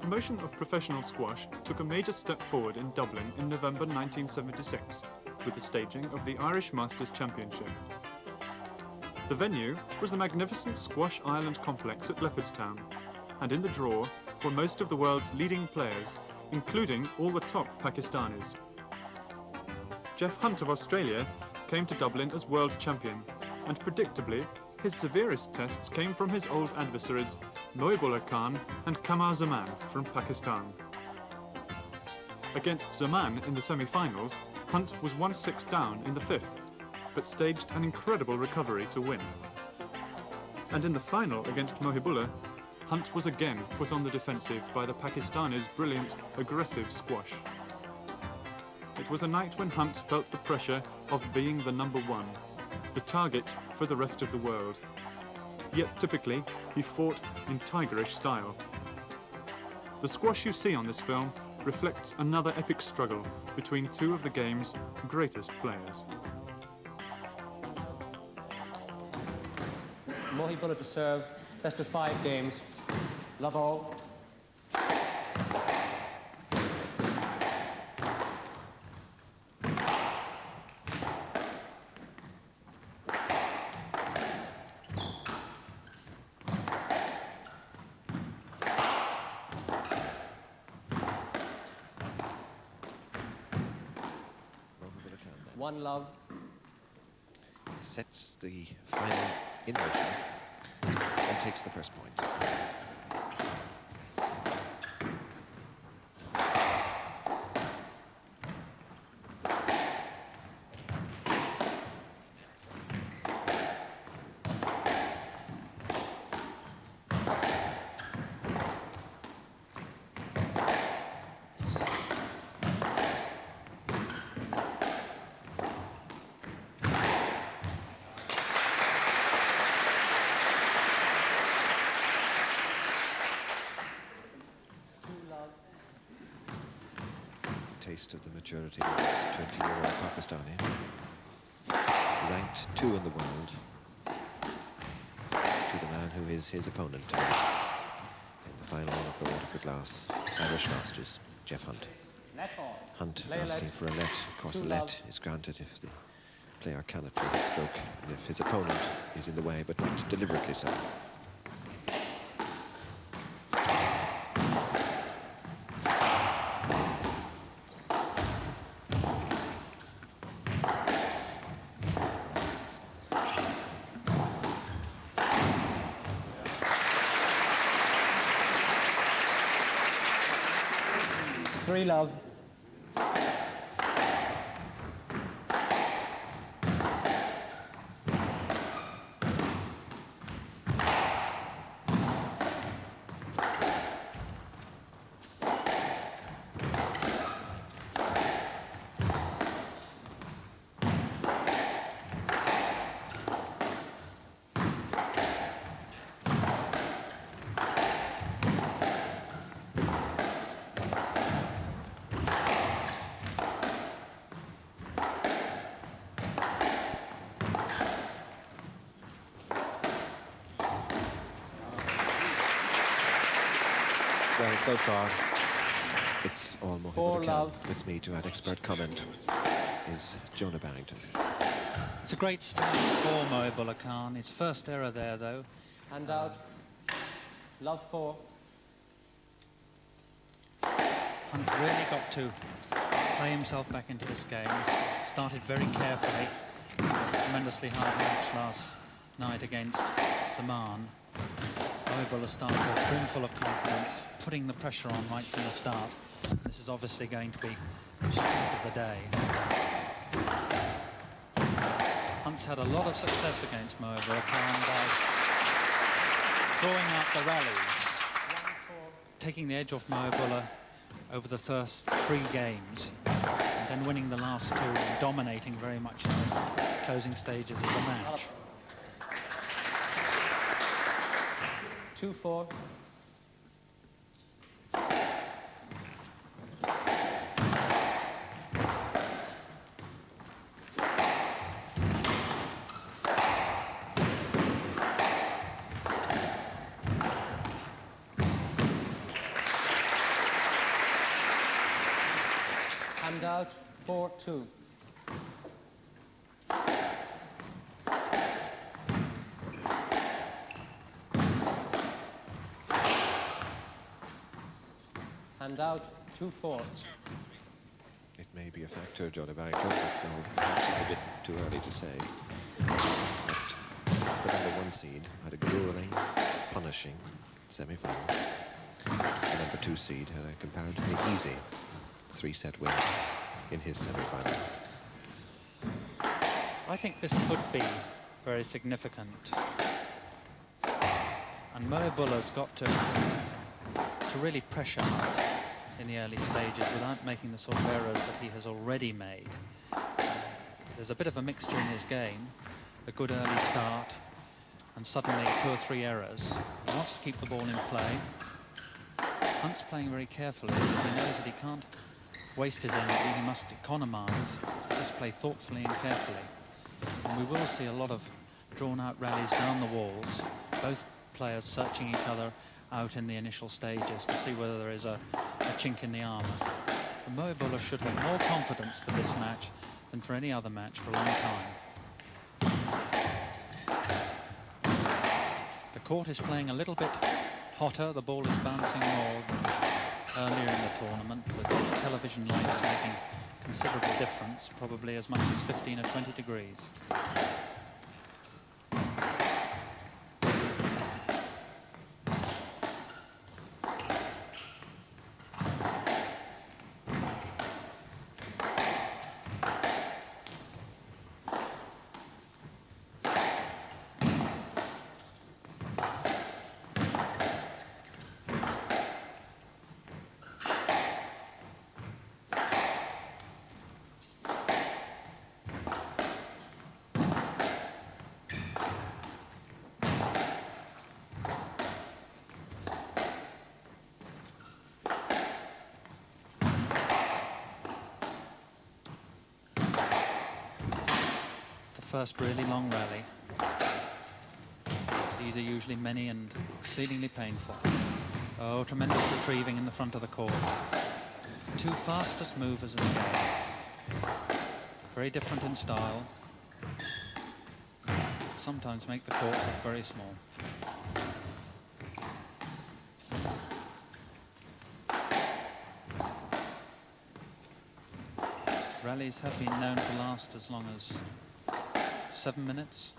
promotion of professional squash took a major step forward in Dublin in November 1976 with the staging of the Irish Masters Championship. The venue was the magnificent Squash Island complex at Leopardstown, and in the draw were most of the world's leading players, including all the top Pakistanis. Geoff Hunt of Australia came to Dublin as world champion, and predictably, his severest tests came from his old adversaries, Mohibullah Khan and Qamar Zaman from Pakistan. Against Zaman in the semi-finals, Hunt was 1-6 down in the fifth, but staged an incredible recovery to win. And in the final against Mohibullah, Hunt was again put on the defensive by the Pakistanis' brilliant, aggressive squash. It was a night when Hunt felt the pressure of being the number one, the target for the rest of the world. Yet typically, he fought in tigerish style. The squash you see on this film reflects another epic struggle between two of the game's greatest players. Mohibullah to serve, best of 5 games. Love all. One love. Sets the final in motion and takes the first point. Taste of the maturity of this 20-year-old Pakistani, ranked 2 in the world, to the man who is his opponent in the final of the Waterford Glass Irish Masters, Geoff Hunt. Hunt asking for a let. Of course, a let is granted if the player cannot play the stroke and if his opponent is in the way, but not deliberately so. Three love. Well, so far, it's all Mohibullah Khan. With me to add expert comment is Jonah Barrington. It's a great start for Mohibullah Khan. His first error there, though. Hand out. Love 4. Hunt really got to play himself back into this game. He's started very carefully. Tremendously hard match last night against Zaman. Mohibullah started off brimful of confidence, putting the pressure on right from the start. This is obviously going to be the topic of the day. Hunt's had a lot of success against Mohibullah Khan by drawing out the rallies, taking the edge off Mohibullah over the first 3 games, and then winning the last 2 and dominating very much in the closing stages of the match. 2-4. 4-2. And out 2-4. It may be a factor, Johnny Barrington, but perhaps it's a bit too early to say. But the number 1 seed had a grueling, punishing semi-final. The number 2 seed had a comparatively easy 3-set win in his semi-final. I think this could be very significant. And Mohibullah's got to really pressure Hunt in the early stages without making the sort of errors that he has already made. There's a bit of a mixture in his game, a good early start, and suddenly 2 or 3 errors. He wants to keep the ball in play. Hunt's playing very carefully because he knows that he can't waste his energy, he must economise, just play thoughtfully and carefully. And we will see a lot of drawn-out rallies down the walls, both players searching each other out in the initial stages to see whether there is a chink in the armour. And Mohibullah should have more confidence for this match than for any other match for a long time. The court is playing a little bit hotter, the ball is bouncing more earlier in the tournament, with the television lights making considerable difference, probably as much as 15 or 20 degrees. First really long rally. These are usually many and exceedingly painful. Oh, tremendous retrieving in the front of the court. 2 fastest movers in the game. Very different in style. Sometimes make the court look very small. Rallies have been known to last as long as 7 minutes.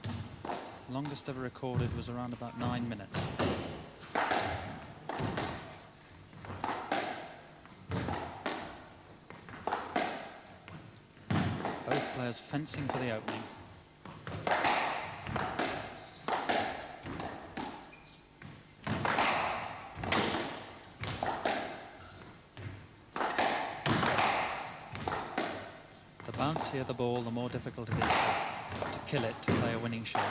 Longest ever recorded was around about 9 minutes. Both players fencing for the opening. The bouncier the ball, the more difficult it is to kill it, to play a winning shot.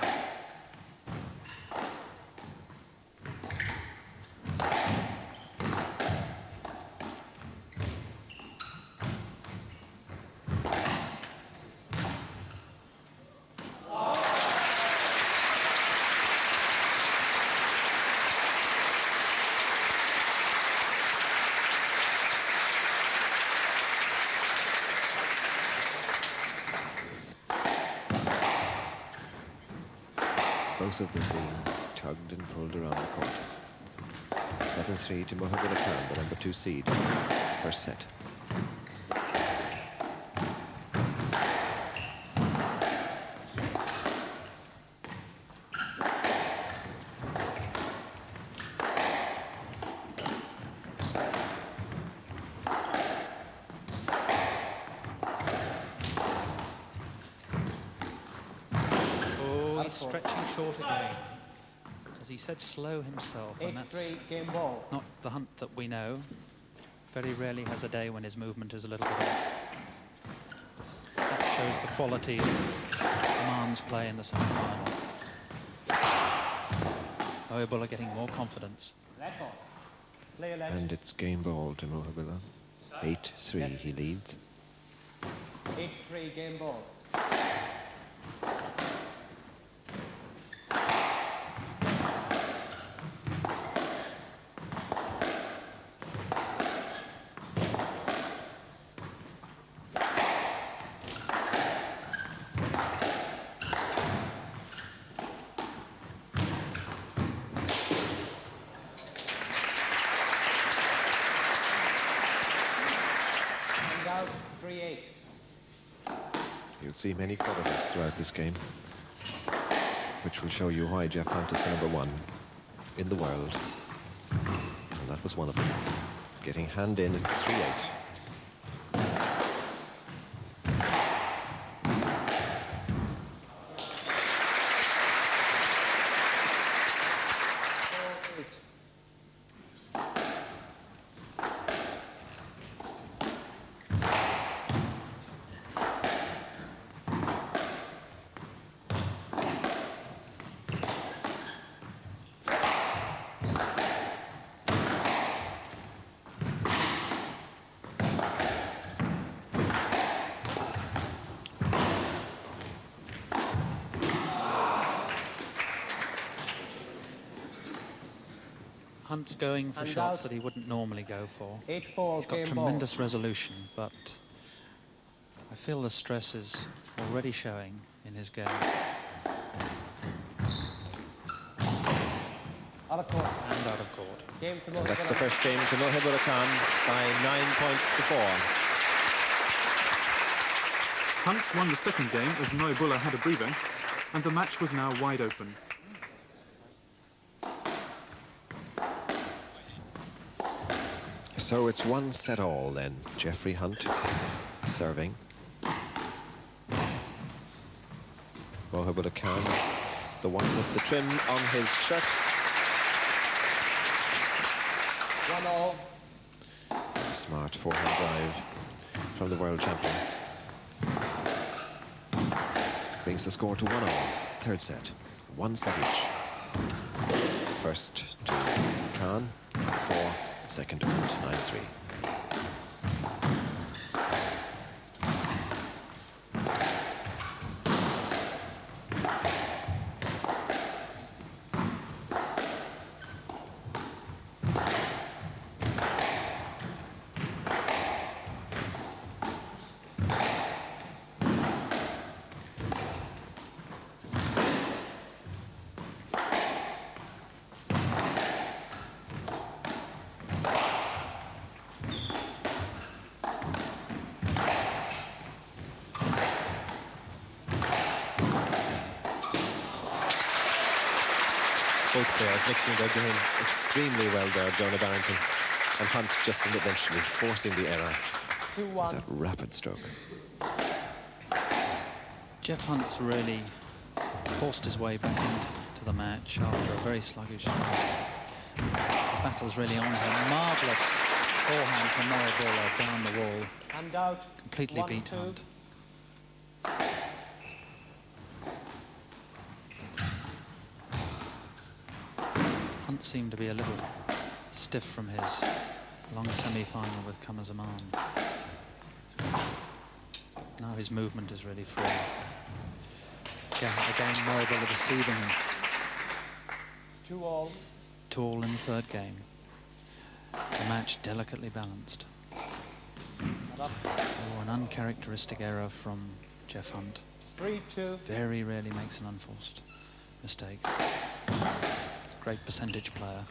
Both of them being tugged and pulled around the court. 7-3 to Mohibullah Khan, the number 2 seed. First set. Stretching short again. As he said, slow himself, and that's game ball. not the Hunt that we know. Very rarely has a day when his movement is a little bit off. That shows the quality of Saman's play in the semi-final. Mohibullah getting more confidence. And it's game ball to Mohibullah. 8-3 he leads. 8-3 game ball. see many qualities throughout this game, which will show you why Geoff Hunt is the #1 in the world. And that was one of them. Getting hand in at 3-8. Hunt's going for And shots out. that he wouldn't normally go for. 8-4 He's got game tremendous ball. resolution, but I feel the stress is already showing in his game. Out of court. And out of court. Game to That's the Mohibullah. first game to Mohibullah Khan by 9 points to 4. Hunt won the second game as Mohibullah had a breather, and the match was now wide open. So it's 1-all then. Geoffrey Hunt serving. Mohibullah Khan, the one with the trim on his shirt. 1-all. Smart forehand drive from the world champion. Brings the score to 1-all. Third set. 1 set each. First to Khan, 4. Second to Hunt, 9-3. Both players mixing their game extremely well there, Jonah Barrington. And Hunt just eventually forcing the error. 2-1. That rapid stroke. Geoff Hunt's really forced his way back into the match after a very sluggish start. The battle's really on him. Marvellous forehand from Mohibullah down the wall. And out. Completely 1-2. beat Hunt. Hunt seemed to be a little stiff from his long semi-final with Kamazaman. Now his movement is really free. Again, Mohibullah deceiving him. 2-all. 2-all in the third game. The match delicately balanced. Oh, an uncharacteristic error from Geoff Hunt. 3-2. Very rarely makes an unforced mistake. Great percentage player.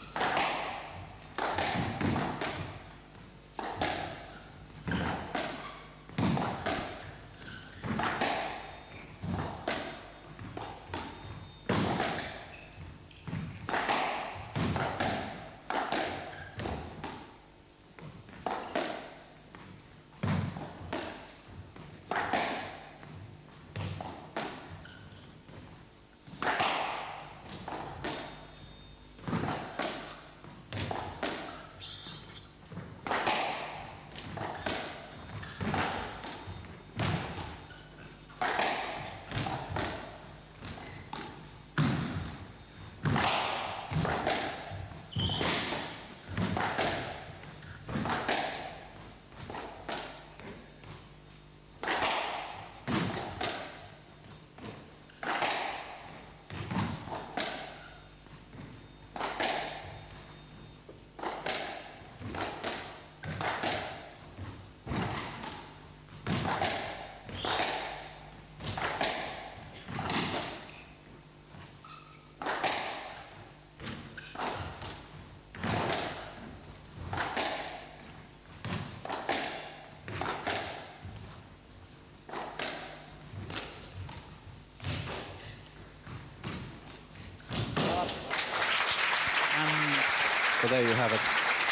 So there you have it.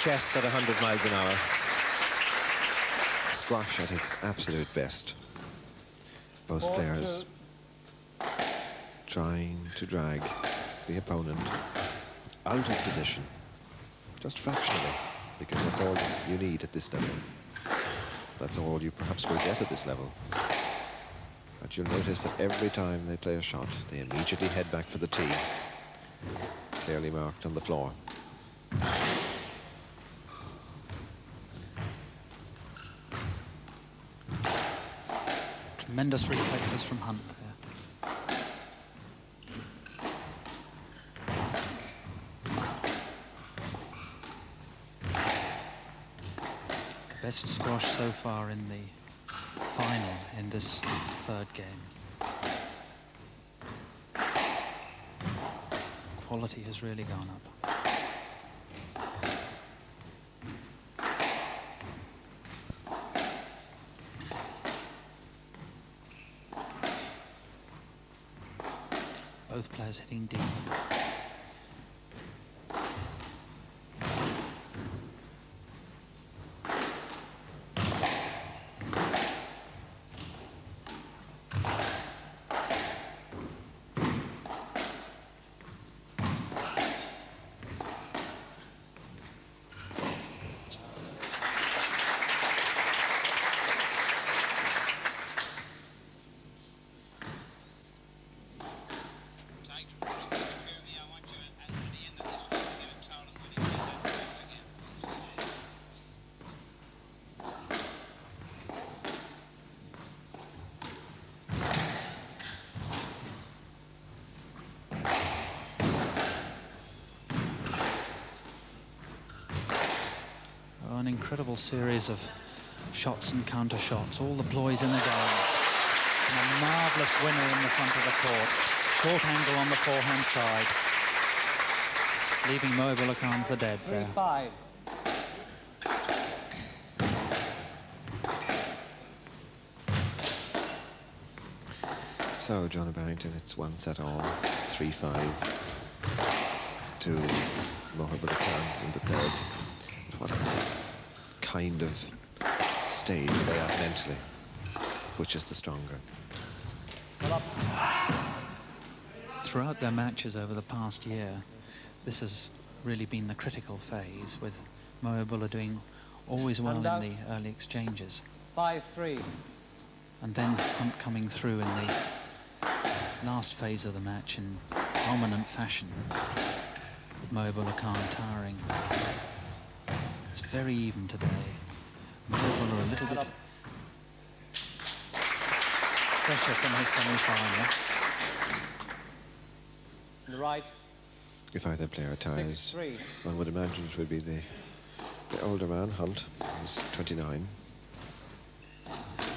Chess at 100 miles an hour. Squash at its absolute best. Both 4-2. players trying to drag the opponent out of position, just fractionally, because that's all you need at this level. That's all you perhaps will get at this level. But you'll notice that every time they play a shot, they immediately head back for the tee, clearly marked on the floor. Tremendous reflexes from Hunt there. Best squash so far in the final in this third game. Quality has really gone up. Both players hitting deep. An incredible series of shots and counter shots, all the ploys in the game. And a marvellous winner in the front of the court. Short angle on the forehand side, leaving Mohibullah Khan for dead there. 3-5. So, John Barrington, it's 1-all, 3-5 to Mohibullah Khan in the third. What a kind of stage are they at mentally? Which is the stronger? Throughout their matches over the past year, this has really been the critical phase, with Mohibullah doing always well in the early exchanges. 5-3. And then Hunt coming through in the last phase of the match in dominant fashion, with Mohibullah Khan towering. It's very even today. Mohibullah a little bit pressure from his semi-final. The right. If either player ties, 6-3. one would imagine it would be the older man, Hunt, who's 29.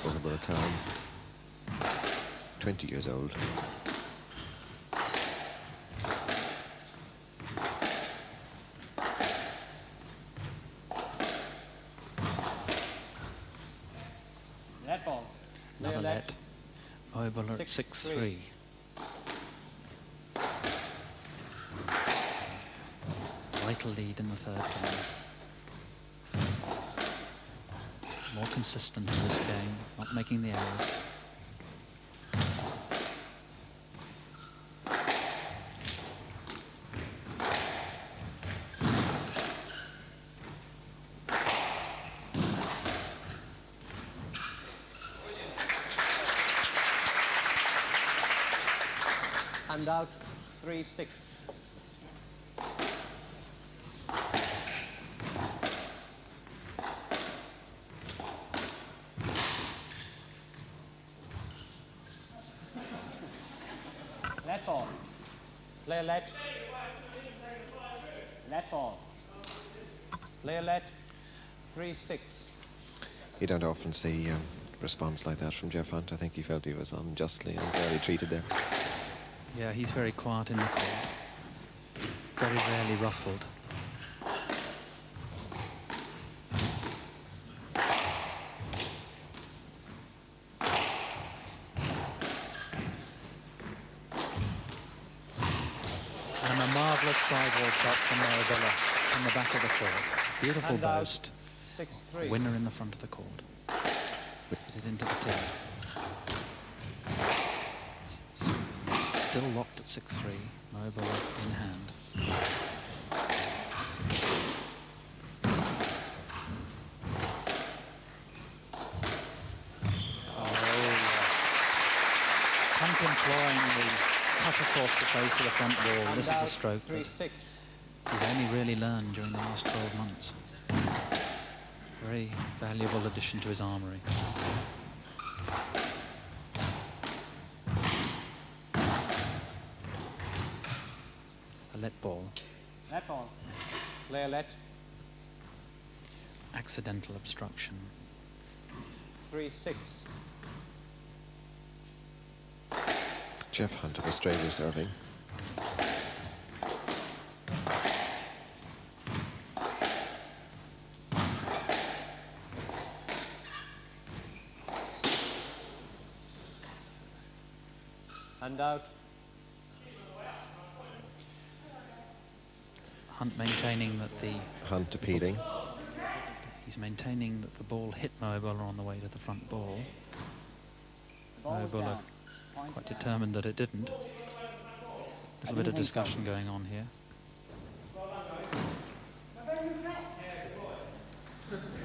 Mohibullah Khan, 20 years old. Net ball. Another net. Mohibullah at 6-3. Vital lead in the third game. More consistent in this game, not making the errors. And out. 3-6. Net ball. Player let. Net ball. Player let. 3-6. You don't often see response like that from Geoff Hunt. I think he felt he was unjustly and unfairly treated there. Yeah, he's very quiet in the court. Very rarely ruffled. marvellous sidewall shot from Mohibullah from the back of the court. Beautiful And out. boast. 6-3. Winner in the front of the court. Put it into the tee. Still locked at 6-3. Mohibullah in hand. Hunt employing the cut across the face of the front wall. And This is a out, stroke that 3-6. he's only really learned during the last 12 months. Very valuable addition to his armoury. A let ball. Net ball. Player let. Accidental obstruction. 3-6. Geoff Hunt of Australia serving. And out. Hunt maintaining that Hunt appealing. he's maintaining that the ball hit Mohibullah on the way to the front ball. The ball is Mohibullah down. Point. quite determined that it didn't. Little bit of think so. discussion going on here.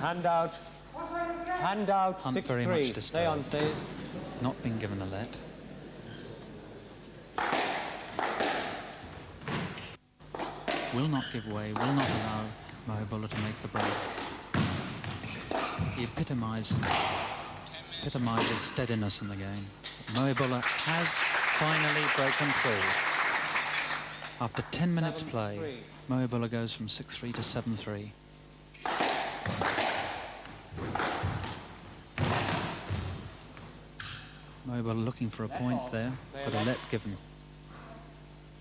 Hand out. Hand out. Hunt very much 6-3. Stay on, disturbed. please. Not been given a let. Will not give way, will not allow Mohibullah to make the break. He epitomises steadiness in the game. Mohibullah has finally broken through. After 10 minutes play, 7-3. Mohibullah goes from 6-3 to 7-3. Mohibullah looking for a point there, but a let given.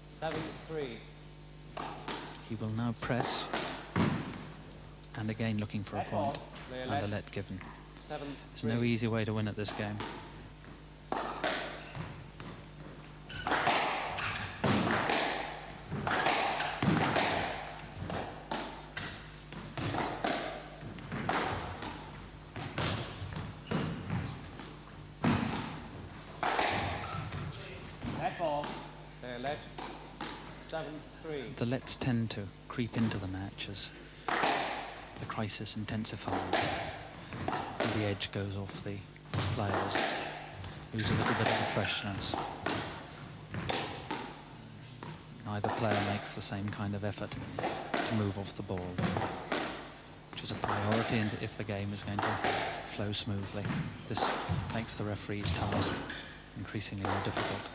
7-3. He will now press, and again looking for a point, and a let given. 7-3. There's no easy way to win at this game. Net ball. Player let. 7-3. The lets tend to creep into the match as the crisis intensifies and the edge goes off the players. Lose a little bit of the freshness. Neither player makes the same kind of effort to move off the ball, which is a priority and if the game is going to flow smoothly. This makes the referee's task increasingly more difficult.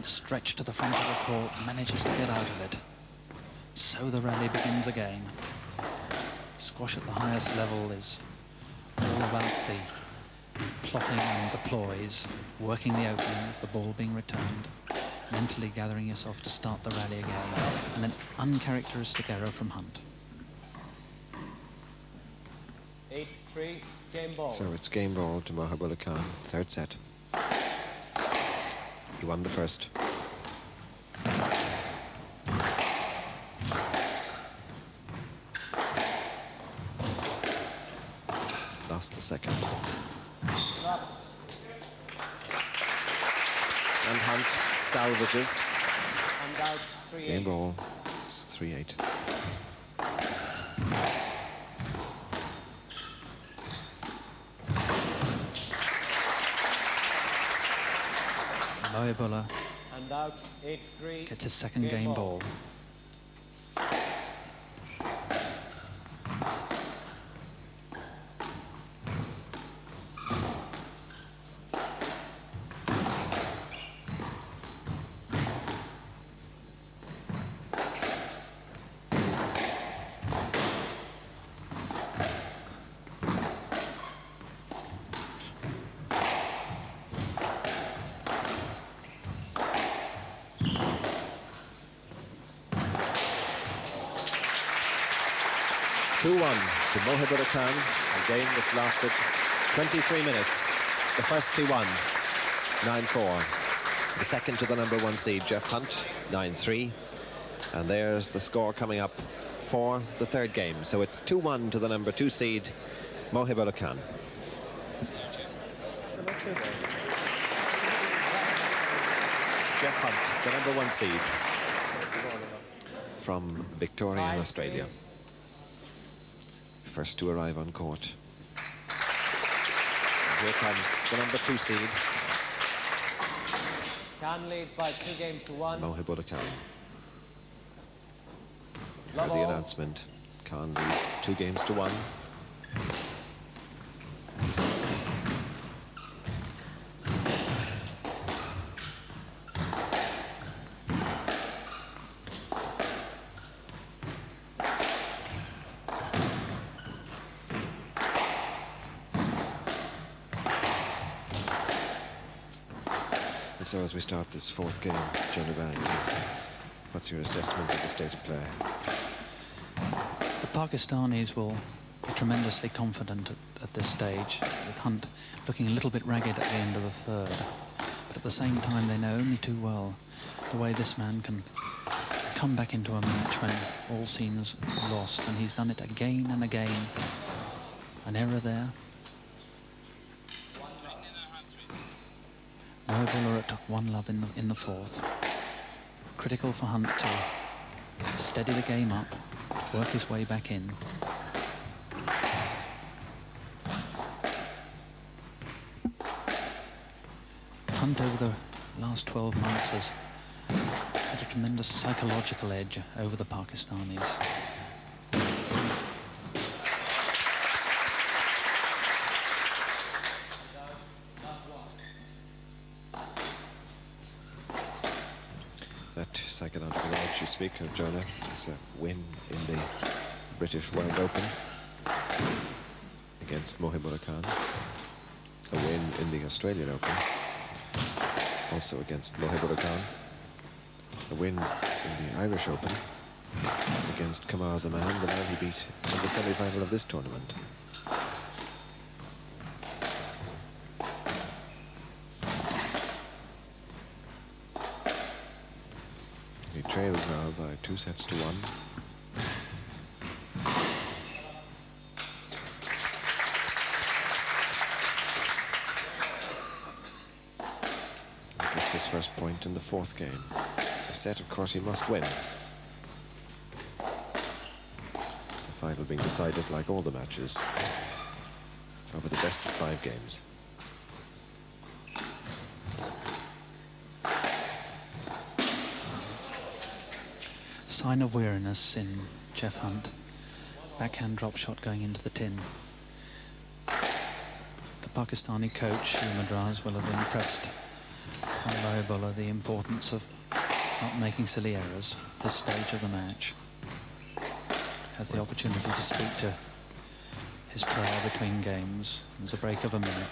Stretched to the front of the court, manages to get out of it. So the rally begins again. Squash at the highest level is all about the plotting and the ploys, working the openings, the ball being returned, mentally gathering yourself to start the rally again, and an uncharacteristic error from Hunt. 8-3. Game ball. So it's game ball to Mohibullah Khan, third set. He won the first. Lost the second. And Hunt salvages. And out. 3-8. Game ball, 3-8. Mohibullah And out. 8-3. gets his second game ball. 2-1 to Mohibullah Khan, a game that lasted 23 minutes. The first he won, 9-4. The second to the number 1 seed, Geoff Hunt, 9-3. And there's the score coming up for the third game. So it's 2-1 to the number 2 seed, Mohibullah Khan. Geoff Hunt, the number 1 seed from Victoria in Australia. First to arrive on court. Here comes the number 2 seed, Khan leads by 2-1. Mohibullah Khan. Love For the all. announcement, Khan leads 2-1. And so as we start this fourth game, Jonah Barrington, what's your assessment of the state of play? The Pakistanis will be tremendously confident at this stage, with Hunt looking a little bit ragged at the end of the third. But at the same time, they know only too well the way this man can come back into a match when all seems lost, and he's done it again and again. An error there. Mohibullah at 1-love in the fourth. Critical for Hunt to steady the game up, work his way back in. Hunt over the last 12 months has had a tremendous psychological edge over the Pakistanis. That psychological edge you speak of, Jonah, is a win in the British World Open against Mohibullah Khan, a win in the Australian Open, also against Mohibullah Khan, a win in the Irish Open against Kamar Zaman, the man he beat in the semi-final of this tournament. He trails now by 2-1. He gets his first point in the fourth game. A set, of course, he must win. The final being decided, like all the matches, over the best of 5 games. Sign of weariness in Geoff Hunt. Backhand drop shot going into the tin. The Pakistani coach, Madras, will have impressed on Mohibullah the importance of not making silly errors at this stage of the match. Has the opportunity to speak to his player between games. There's a break of a minute.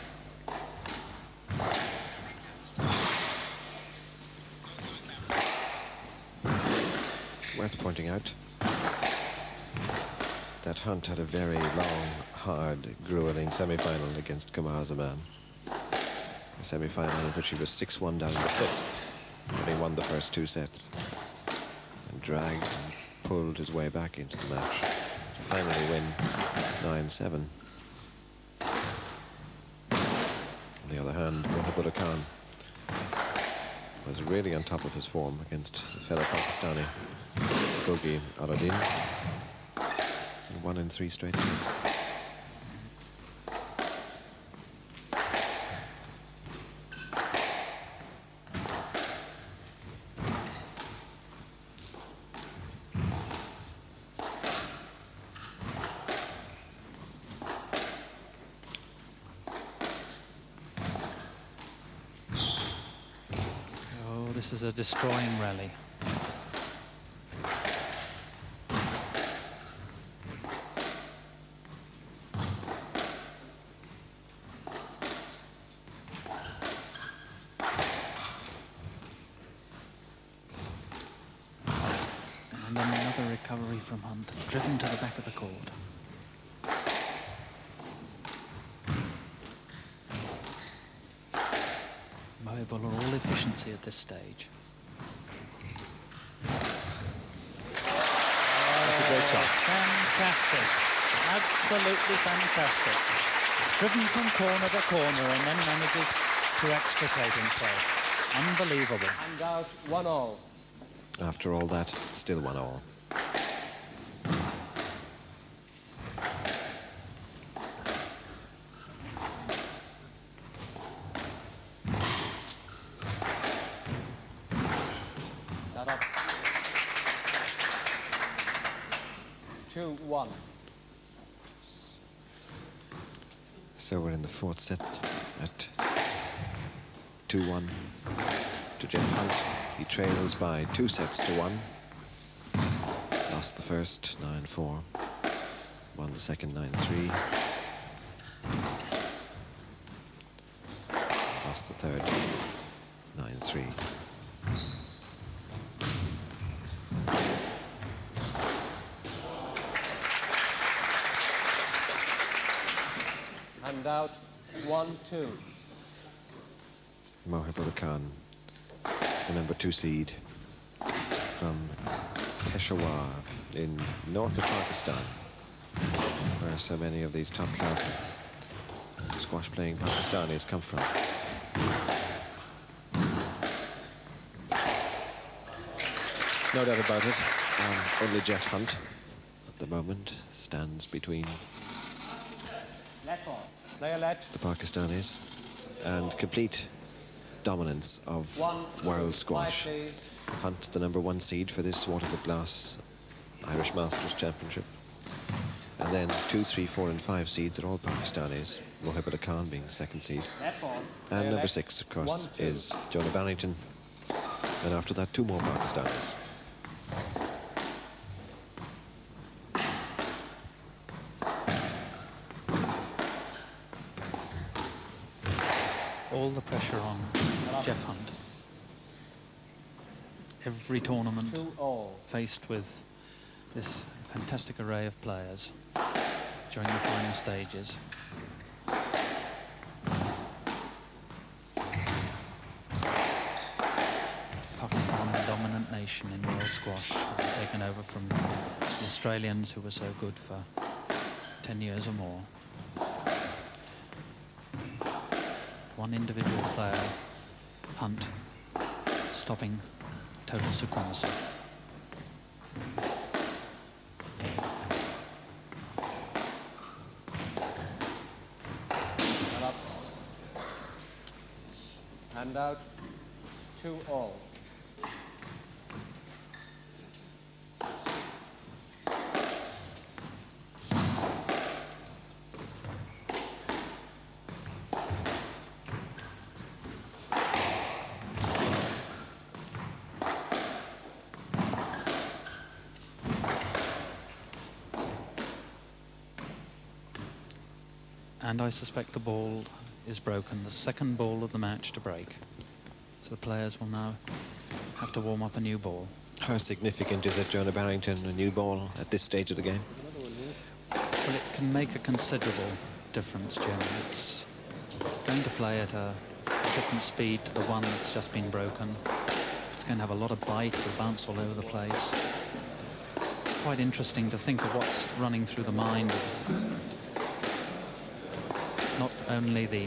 Worth pointing out that Hunt had a very long, hard, grueling semi-final against Kamar Zaman. A semi-final in which he was 6-1 down in the fifth, having won the first 2 sets, and dragged and pulled his way back into the match to finally win 9-7. On the other hand, Mohibullah Khan was really on top of his form against the fellow Pakistani Bogey Aladdin, and won in 3 straight sets. Oh, this is a destroying rally. And then another recovery from Hunt, driven to the back of the court. efficiency at this stage. That's a great shot. Fantastic. Absolutely fantastic. Driven from corner to corner and then manages to extricate himself. Unbelievable. And out 1-all. After all that, still 1-all. That up. 2-1. So we're in the fourth set at 2-1 to Geoff Hunt. He trails by 2 sets to 1. Lost the first 9-4. Won the second 9-3. Lost the third 9-3. And out 1-2. Mohibullah Khan, the number 2 seed from Peshawar in north of Pakistan, where so many of these top-class squash-playing Pakistanis come from. No doubt about it, only Geoff Hunt at the moment stands between Let ball. Player let. the Pakistanis and complete dominance of 1-2. world squash. Five, please. Hunt, the number 1 seed for this waterford glass Irish Masters Championship. And then 2, 3, 4 and 5 seeds are all Pakistanis, Mohibullah Khan being 2nd seed. Let ball. And Player number let. 6, of course, 1-2. is Jonah Barrington. And after that, 2 more Pakistanis. All the pressure on Geoff Hunt. Every tournament 2-all. faced with this fantastic array of players during the final stages. Pakistan, the dominant nation in world squash, taken over from the Australians who were so good for 10 years or more. One individual player, Hunt, stopping total supremacy. And up. And out 2-all. And I suspect the ball is broken, the second ball of the match to break. So the players will now have to warm up a new ball. How significant is it, Jonah Barrington, a new ball at this stage of the game? Well, it can make a considerable difference, Jim. It's going to play at a different speed to the one that's just been broken. It's going to have a lot of bite, it'll bounce all over the place. It's quite interesting to think of what's running through the mind of not only the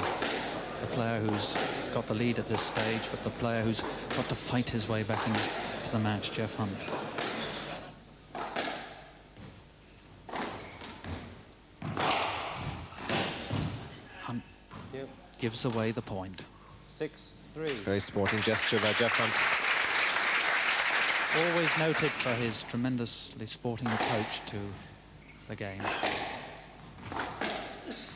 player who's got the lead at this stage, but the player who's got to fight his way back into the match, Geoff Hunt. Hunt gives away the point. 6-3. Very sporting gesture by Geoff Hunt. Always noted for his tremendously sporting approach to the game.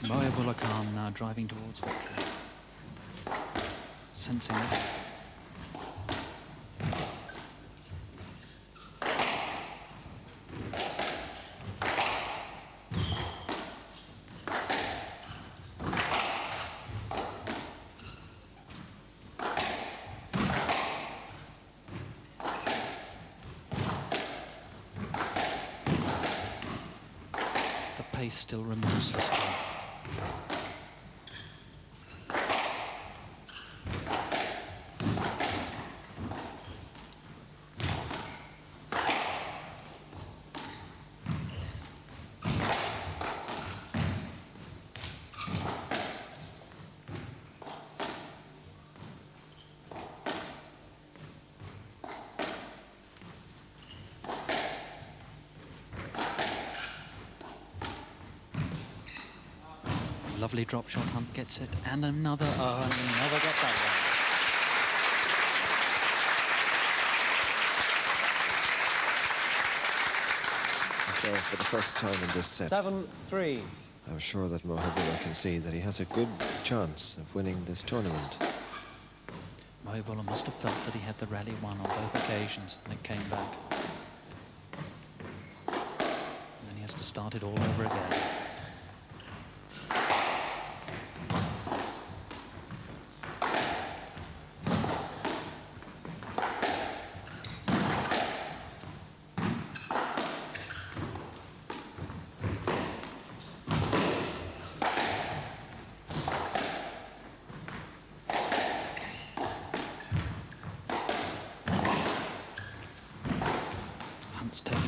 Mohibullah Khan now driving towards victory. Sensing it. The pace still remorseless. Lovely drop shot, Hunt gets it, and another, never get that one. So for the first time in this set, 7-3. I'm sure that Mohibullah can see that he has a good chance of winning this tournament. Mohibullah must have felt that he had the rally won on both occasions, and it came back. And then he has to start it all over again.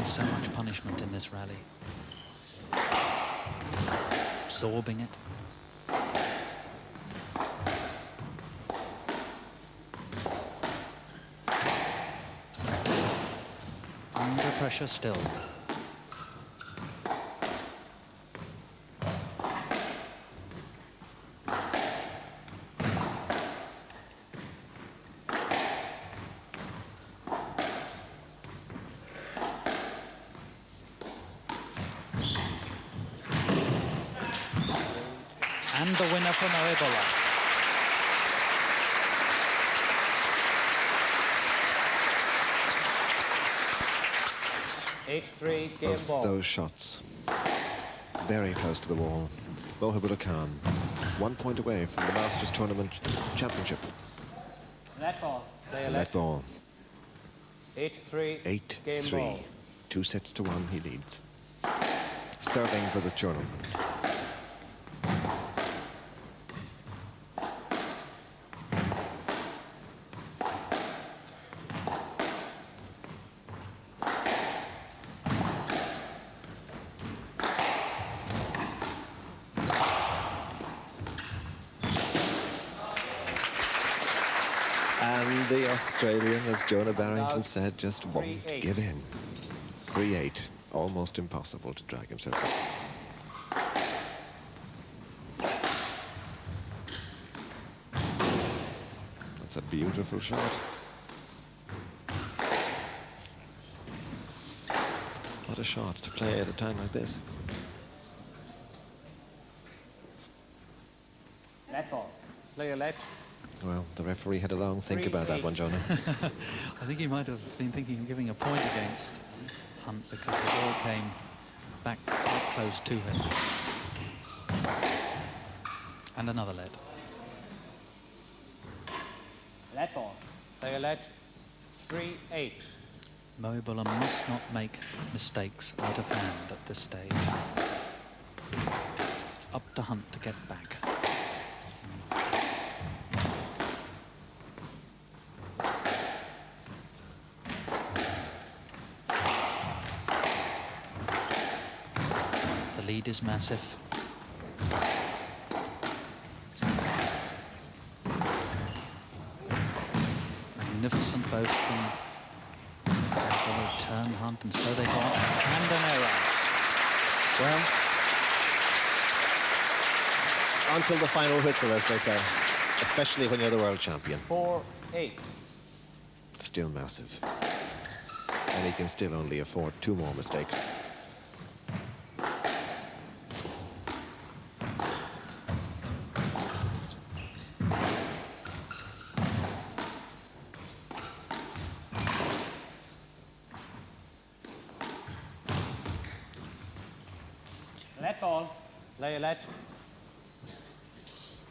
So much punishment in this rally. Absorbing it. Under pressure still. And the winner for Mohibullah. Game ball. Those shots, very close to the wall. Mohibullah Khan, 1 point away from the Masters Tournament Championship. Net ball. Net ball. 8-3. 8-3. Game ball. 2 sets to 1 he leads. Serving for the tournament. And the Australian, as Jonah Barrington said, just won't give in. 3-8, almost impossible to drag himself up. That's a beautiful shot. What a shot to play at a time like this. Net ball. Player let. Well, the referee had a long think about that one, Jonah. I think he might have been thinking of giving a point against Hunt because the ball came back quite close to him. And another lead. Let ball. Player let. 3-8. Mohibullah must not make mistakes out of hand at this stage. It's up to Hunt to get back. The lead is massive. Magnificent both from turn Hunt, and so they got and an error. Well, until the final whistle, as they say, especially when you're the world champion. 4-8. Still massive. And he can still only afford 2 more mistakes. Let ball. Player let.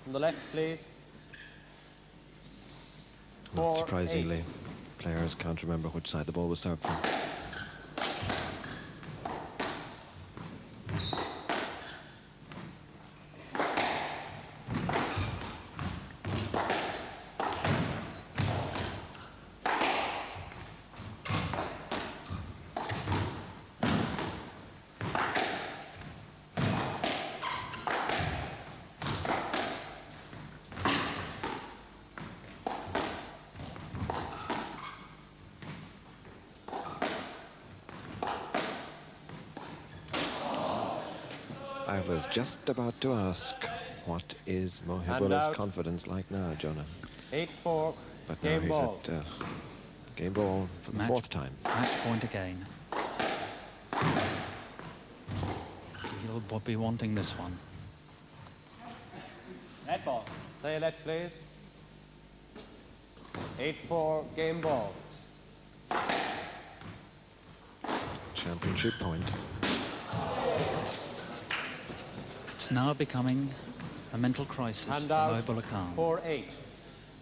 From the left, please. Not 4-8. surprisingly, players can't remember which side the ball was served from. I was just about to ask What is And Mohibullah's out. confidence like now, Jonah? 8-4. But now Game he's ball. at game ball for the fourth time. Match point again. He'll be wanting this one. Net ball. Play let, please. 8-4. Game ball. Championship point. It's now becoming a mental crisis And for out. Mohibullah Khan. 4-8.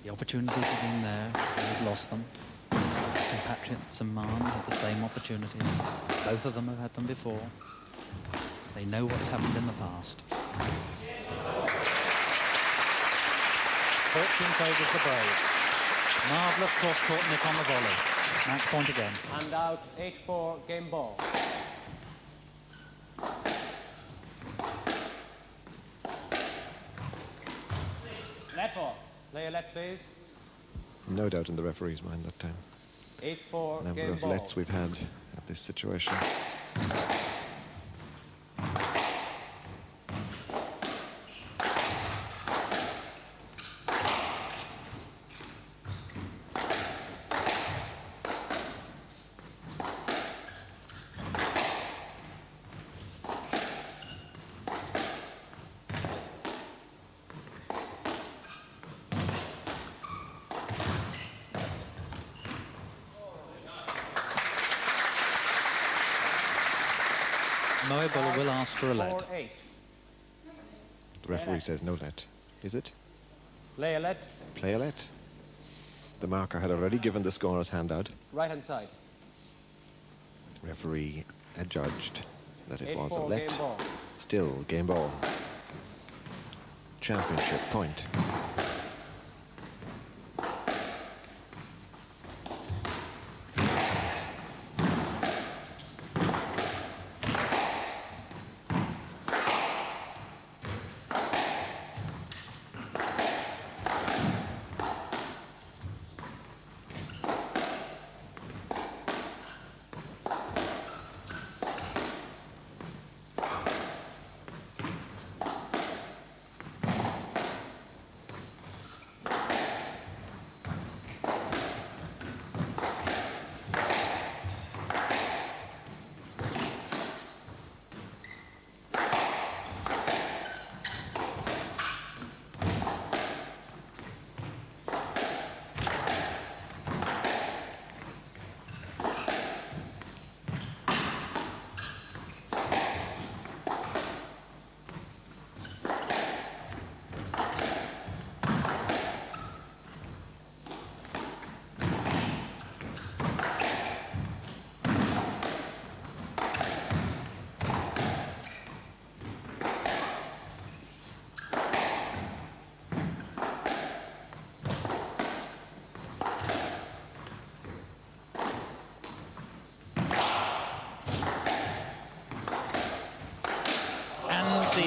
The opportunities have been there, he has lost them. His compatriot Zaman had the same opportunities. Both of them have had them before. They know what's happened in the past. Fortune favours the brave. Marvellous cross-court nick on the volley. Match point again. And out. 8-4. Game ball. Net ball. Play a let, please. No doubt in the referee's mind that time. 8-4. The number Game of ball. lets we've had at this situation. Mohibullah will ask for a lead. 4-8. The referee says no let. Is it? Play a let. Play a let. The marker had already given the scorer's handout. Right hand side. Referee adjudged that it was a 8-4. let. Game ball. Still game ball. Championship point.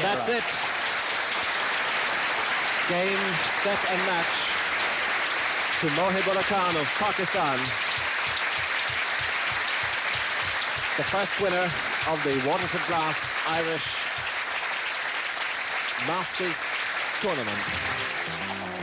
That's it. Game, set and match to Mohibullah Khan of Pakistan. The first winner of the Waterford Glass Irish Masters Tournament.